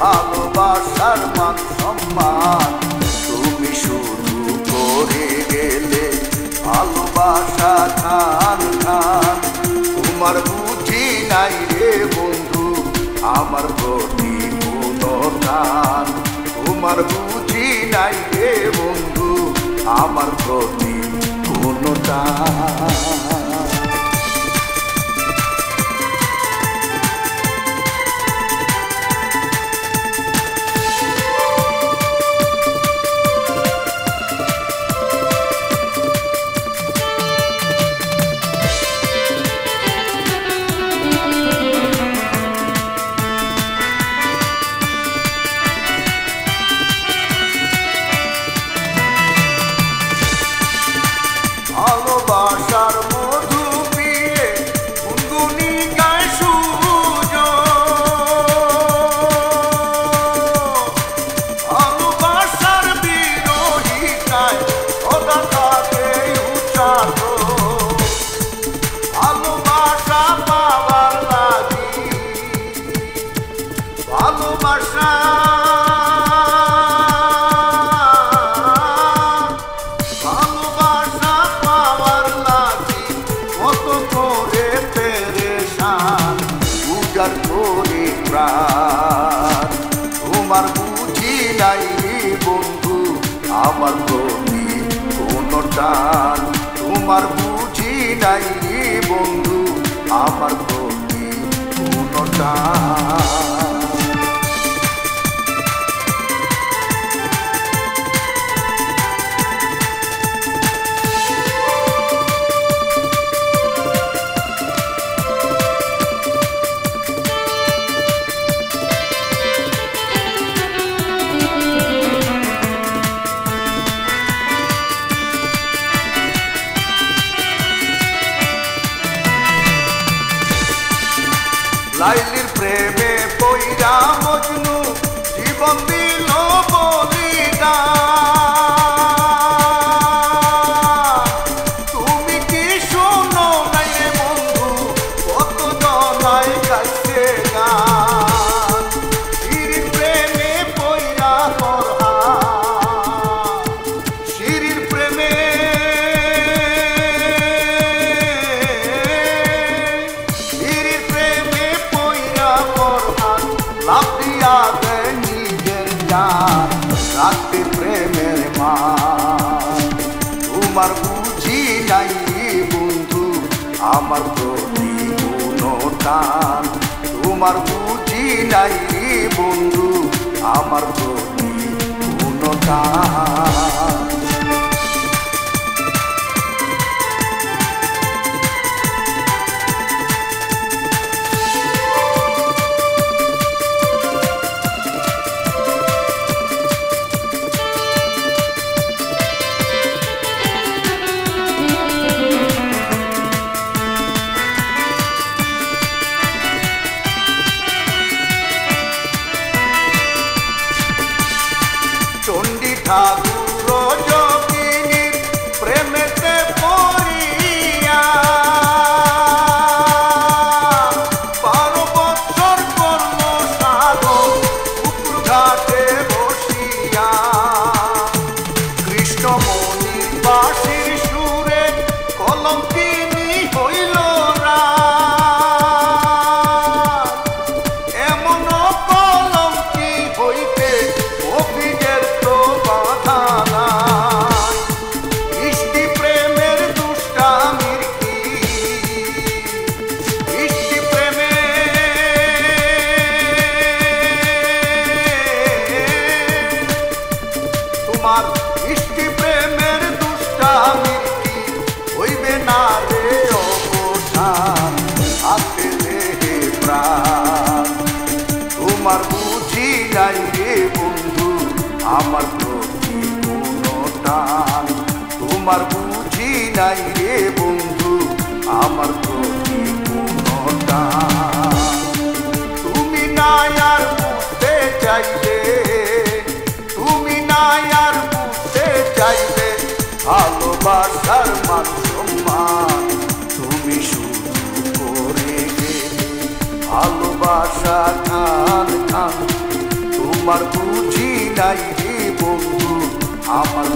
ভালোবাসার মান সম্মান তুমি শুরু করে গেলে ভালোবাসা খান খান। তোমার বুঝি নাই রে বন্ধু আমার প্রতি কোনো টান, তোমার বুঝি নাই রে বন্ধু আমার প্রতি কোনো টান। ভালোবাসার মধু পিয়ে গুনগুনি গায় সুজন, ভালোবাসার বিরোহিতায় সদা থাকে উচ্চারণ। ভালোবাসা পাওয়ার লাগি ভালোবাসা তোমার বুঝি নাই বন্ধু আমার প্রতি কোনো টান, তোমার বুঝি নাই বন্ধু আমার প্রতি কোনো টান। লাইলির প্রেমে পইরা মজনু জীবন দিল বলিদান। তুমি কি শোনো নাই রে বন্ধু কত জনাই গাইছে গান। শিরির প্রেমে পইরা ফরহাদ, শিরির প্রেমে লাভ দিয়া দেয় নিজের জান রাখতে প্রেমের মান। তোমার বুঝি নাই বন্ধু আমার প্রতি কোনো টান, তোমার বুঝি নাই বন্ধু আমার প্রতি কোনো টান। চণ্ডী ঠাকুর যোগিনীর প্রেমেতে পড়িয়া 12 বছর করল সাধন পুকুর ঘাটে বসিয়া। কৃষ্ণমণির বাঁশির সুরে কলঙ্কিনী হইল রাত, এমন কলঙ্কি হইতে অভিজের তো বাধা তোমার বুঝি নাই রে বন্ধু আমার প্রতি কোনো টান, তোমার বুঝি নাই রে বন্ধু আমার প্রতি কোনো টান। তুমি নাই আর বুঝতে চাইলে, তুমি নাই আর বুঝতে চাইলে ভালোবাসার মান সম্মান তুমি শুধু করে গেলে ভালোবাসা খান খান। তোমার বুঝি নাই রে বন্ধু আমার